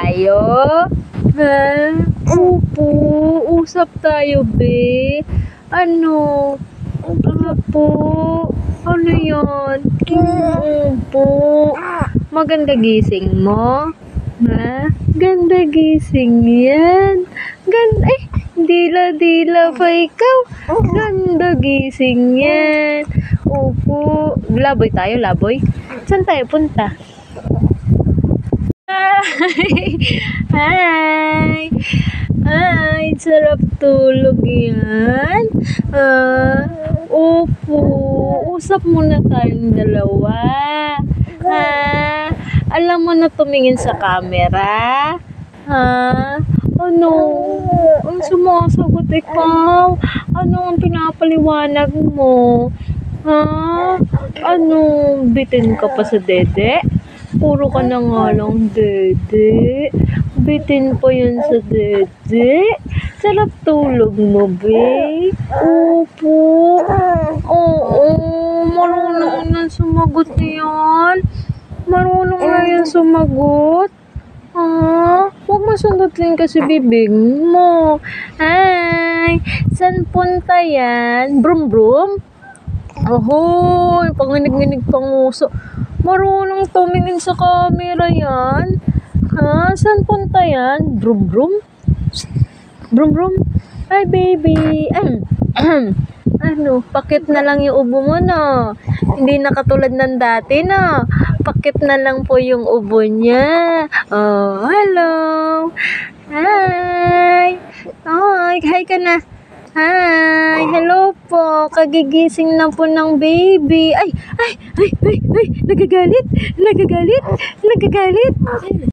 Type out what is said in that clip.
tayo? Ha? Opo, usap tayo, be. Ano? Opo. Ano yan? Opo. Maganda gising mo? Ha? Ganda gising yan. Dila pa ikaw. Ganda gising yan. Opo. Laboy tayo, laboy. Saan tayo punta? Hi! Hi! Sarap tulog yan. Opo. Usap muna tayong dalawa. Alam mo na tumingin sa camera? Ano? Ang sumasagot ikaw? Ano ang pinapaliwanag mo? Ano? Bitin ka pa sa dede? Puro ka na nga lang dede. Bitin pa yan sa dede. Sarap tulog mo, be. Opo. Oo. Marunong na sumagot yan. Marunong na yan sumagot. Huwag masundutin kasi bibig mo. Hi! San punta yan? Brum brum? Ahoy! Panginig-nginig pang uso. Marunong tumingin sa camera yan. San punta yan? Brum brum? Brum brum? Hi baby! Ano? Pakit na lang yung ubo mo, no? Hindi na katulad ng dati, no? Pakit na lang po yung ubo niya. Oh, hello! Hi! Hi! Hi ka na! Hi! Hello po! Kagigising na po ng baby. Ay! Nagagalit! Nagagalit! Nagagalit!